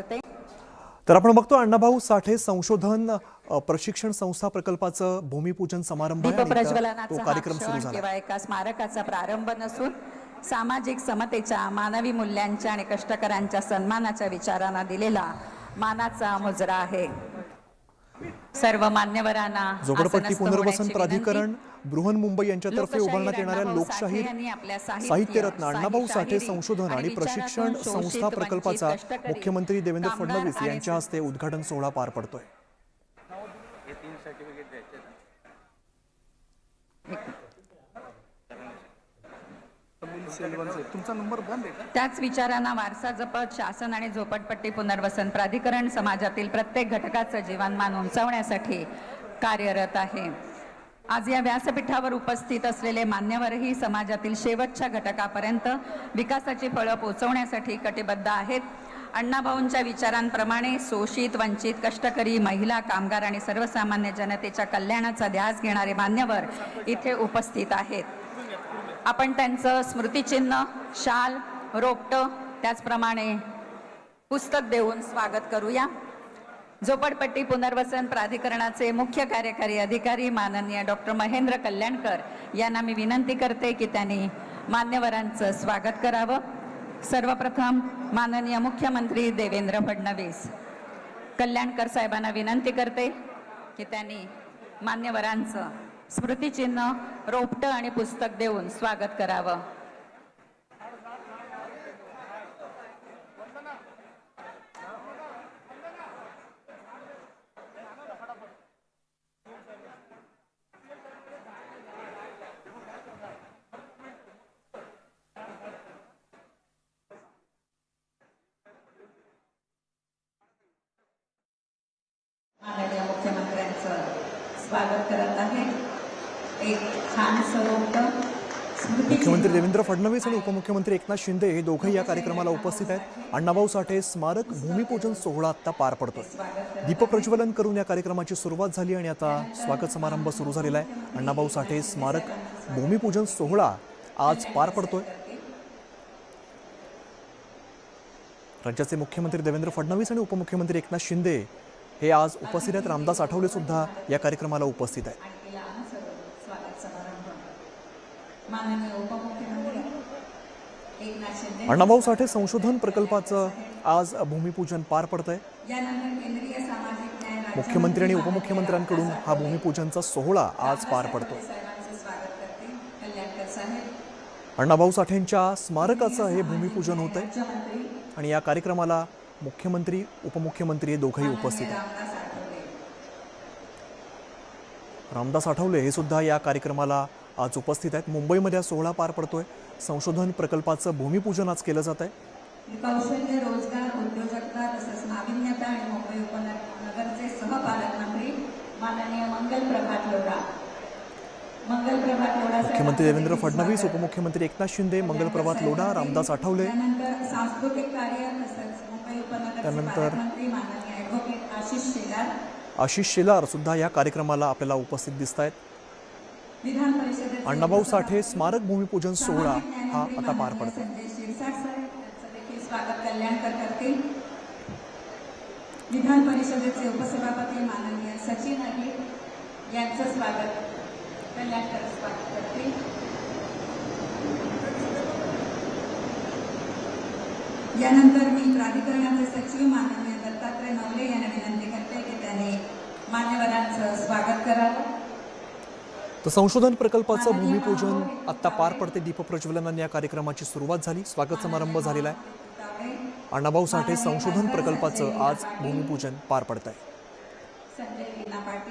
करते। तर आपण बघतो अण्णाभाऊ साठे संशोधन प्रशिक्षण संस्था प्रकल्पाचं भूमिपूजन समारंभ आहे आणि तो कार्यक्रम सुरू झाला। केवळ एका स्मारकाचा प्रारंभ नसून सामाजिक समतेच्या, मानवी मूल्यांच्या आणि कष्टकऱ्यांच्या सन्मानाच्या विचारांना दिलेला मानाचा मुजरा आहे। सर्व मान्यवरांना झोपडपट्टी पुनर्वसन प्राधिकरण बृहन्मुंबई यांच्यातर्फे उभारण्यात येणाऱ्या लोकशाहीर साहित्यरत्न अण्णाभाऊ साठे संशोधन आणि प्रशिक्षण संस्था प्रकल्पाचा मुख्यमंत्री देवेंद्र फडणवीस यांच्या हस्ते उद्घाटन सोहळा पार पडतोय। त्याच विचारांना वारसा जपत शासन आणि झोपडपट्टी पुनर्वसन प्राधिकरण समाजातील प्रत्येक घटकाचं जीवनमान उंचावण्यासाठी कार्यरत आहे। आज या व्यासपीठावर उपस्थित असलेले मान्यवरही समाजातील शेवटच्या घटकापर्यंत विकासाची फळं पोहोचवण्यासाठी कटिबद्ध आहेत। अण्णाभाऊंच्या विचारांप्रमाणे शोषित, वंचित, कष्टकरी, महिला, कामगार आणि सर्वसामान्य जनतेच्या कल्याणाचा ध्यास घेणारे मान्यवर इथे उपस्थित आहेत। आपण त्यांचं स्मृतिचिन्ह, शाल, रोपटं त्याचप्रमाणे पुस्तक देऊन स्वागत करूया। झोपडपट्टी पुनर्वसन प्राधिकरणाचे मुख्य कार्यकारी अधिकारी माननीय डॉक्टर महेंद्र कल्याणकर यांना मी विनंती करते की त्यांनी मान्यवरांचं स्वागत करावं। सर्वप्रथम माननीय मुख्यमंत्री देवेंद्र फडणवीस कल्याणकर साहेबांना विनंती करते की त्यांनी मान्यवरांचं स्मृतिचिन्ह, रोपटं आणि पुस्तक देऊन स्वागत करावं। माननीय मुख्यमंत्र्यांचं स्वागत करत आहे। एक छान स्वरूप मुख्यमंत्री देवेंद्र फडणवीस आणि उपमुख्यमंत्री एकनाथ शिंदे हे दोघेही या कार्यक्रमाला उपस्थित आहेत। अण्णाभाऊ साठे स्मारक भूमिपूजन सोहळा आता पार पडतोय। दीपप्रज्वलन करून या कार्यक्रमाची सुरुवात झाली आणि आता स्वागत समारंभ सुरू झालेला आहे। अण्णाभाऊ साठे स्मारक भूमिपूजन सोहळा आज पार पडतोय। राज्याचे मुख्यमंत्री देवेंद्र फडणवीस आणि उपमुख्यमंत्री एकनाथ शिंदे हे आज उपस्थित आहेत। रामदास आठवले सुद्धा या कार्यक्रमाला उपस्थित आहेत। अण्णाभाऊ साठे संशोधन प्रकल्पाचं आज भूमिपूजन पार पडतंय। मुख्यमंत्री आणि उपमुख्यमंत्र्यांकडून हा भूमिपूजनचा सोहळा आज पार पडतोय। अण्णाभाऊ साठेंच्या स्मारकाचं हे भूमिपूजन होतंय आणि या कार्यक्रमाला मुख्यमंत्री, उपमुख्यमंत्री हे दोघेही उपस्थित आहेत। रामदास आठवले हे सुद्धा या कार्यक्रमाला आज उपस्थित आहेत। मुंबईमध्ये हा सोहळा पार पडतोय। संशोधन प्रकल्पाचं भूमिपूजन आज केलं जात आहे। कौशल्य, रोजगार, उद्योजकता तसंच नाविन्यता आणि मुंबई उपनगरचे सहपालकमंत्री माननीय मंगलप्रभात लोढा मुख्यमंत्री देवेंद्र फडणवीस, उपमुख्यमंत्री एकनाथ शिंदे, मंगलप्रभात लोढा, रामदास आठवले, सांस्कृतिक कार्य तसंच मुंबई त्यानंतर माननीय ॲडव्होकेट आशिष शेलार सुद्धा या कार्यक्रमाला आपल्याला उपस्थित दिसत आहेत। अण्णाभाऊ साठे स्मारक भूमिपूजन सोहळा हा आता पार पडतो। स्वागत कल्याणकर करतील। विधान परिषदेचे उपसभापती माननीय सचिन अहिर यांचं स्वागत कल्याणकर स्वागत करतील। यानंतर मी प्राधिकरणाचे सचिव माननीय दत्तात्रय नवले यांना विनंती करते की त्यांनी मान्यवरांचं स्वागत करावं। तर संशोधन प्रकल्पाचं भूमिपूजन आता पार पडते। दीपप्रज्वलनाने या कार्यक्रमाची सुरुवात झाली। स्वागत समारंभ झालेला आहे। अण्णाभाऊ साठे संशोधन प्रकल्पाचं आज भूमिपूजन पार पडत आहे।